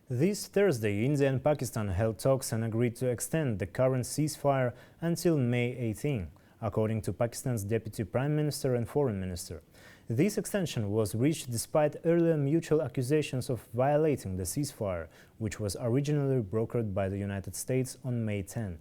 This Thursday, India and Pakistan held talks and agreed to extend the current ceasefire until May 18, according to Pakistan's Deputy Prime Minister and Foreign Minister. This extension was reached despite earlier mutual accusations of violating the ceasefire, which was originally brokered by the United States on May 10.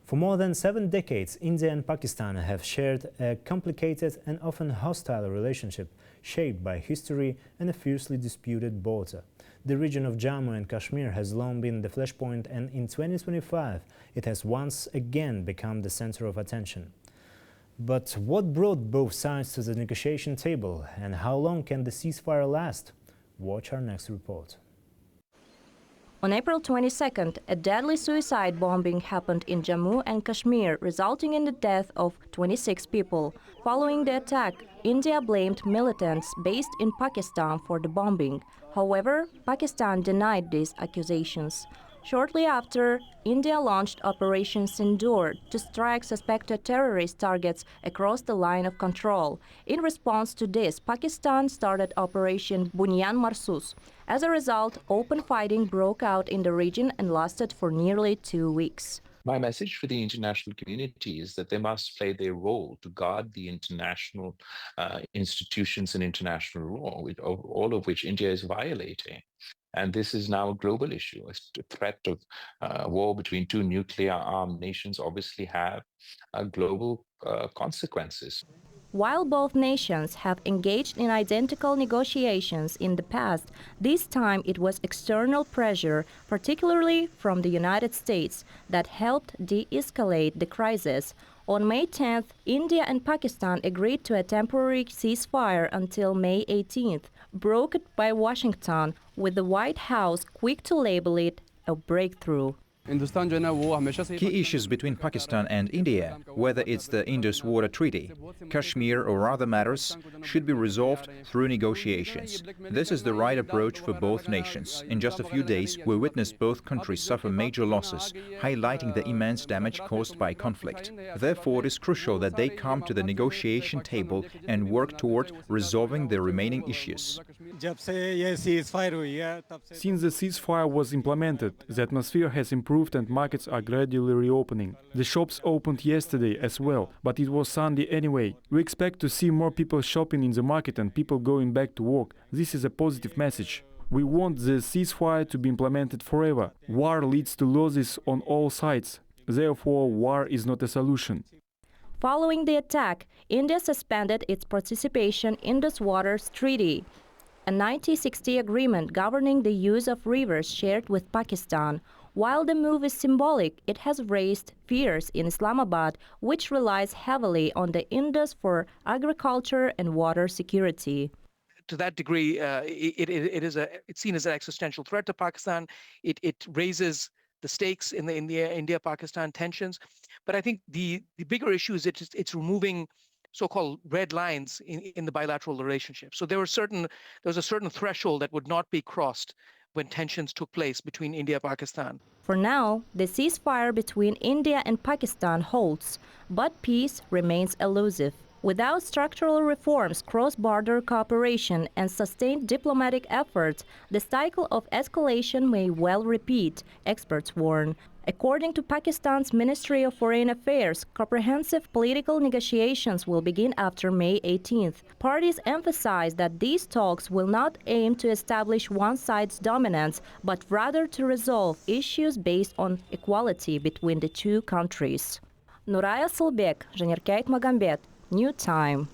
For more than 7 decades, India and Pakistan have shared a complicated and often hostile relationship, shaped by history and a fiercely disputed border. The region of Jammu and Kashmir has long been the flashpoint, and in 2025 it has once again become the center of attention. But what brought both sides to the negotiation table, and how long can the ceasefire last? Watch our next report. On April 22nd, a deadly suicide bombing happened in Jammu and Kashmir, resulting in the death of 26 people. Following the attack, India blamed militants based in Pakistan for the bombing. However, Pakistan denied these accusations. Shortly after, India launched Operation Sindoor to strike suspected terrorist targets across the line of control. In response to this, Pakistan started Operation Bunyan Marsus. As a result, open fighting broke out in the region and lasted for nearly 2 weeks. My message for the international community is that they must play their role to guard the international institutions and international law, all of which India is violating. And this is now a global issue. A threat of war between two nuclear-armed nations obviously have global consequences. While both nations have engaged in identical negotiations in the past, this time it was external pressure, particularly from the United States, that helped de-escalate the crisis. On May 10th, India and Pakistan agreed to a temporary ceasefire until May 18th, brokered by Washington, with the White House quick to label it a breakthrough. Key issues between Pakistan and India, whether it's the Indus Water Treaty, Kashmir or other matters, should be resolved through negotiations. This is the right approach for both nations. In just a few days, we witnessed both countries suffer major losses, highlighting the immense damage caused by conflict. Therefore, it is crucial that they come to the negotiation table and work toward resolving the remaining issues. Since the ceasefire was implemented, the atmosphere has improved and markets are gradually reopening. The shops opened yesterday as well, but it was Sunday anyway. We expect to see more people shopping in the market and people going back to work. This is a positive message. We want the ceasefire to be implemented forever. War leads to losses on all sides. Therefore, war is not a solution. Following the attack, India suspended its participation in the Waters Treaty, a 1960 agreement governing the use of rivers shared with Pakistan. While the move is symbolic, it has raised fears in Islamabad, which relies heavily on the Indus for agriculture and water security. To that degree, it's seen as an existential threat to Pakistan. It raises the stakes in the India-Pakistan tensions. But I think the bigger issue is it's removing so-called red lines in the bilateral relationship. So there was a certain threshold that would not be crossed when tensions took place between India and Pakistan. For now, the ceasefire between India and Pakistan holds, but peace remains elusive. Without structural reforms, cross-border cooperation, and sustained diplomatic efforts, the cycle of escalation may well repeat, experts warn. According to Pakistan's Ministry of Foreign Affairs, comprehensive political negotiations will begin after May 18th. Parties emphasize that these talks will not aim to establish one side's dominance, but rather to resolve issues based on equality between the two countries. Nuraya Sılbek, Жанеркайт Магомбет, New Time.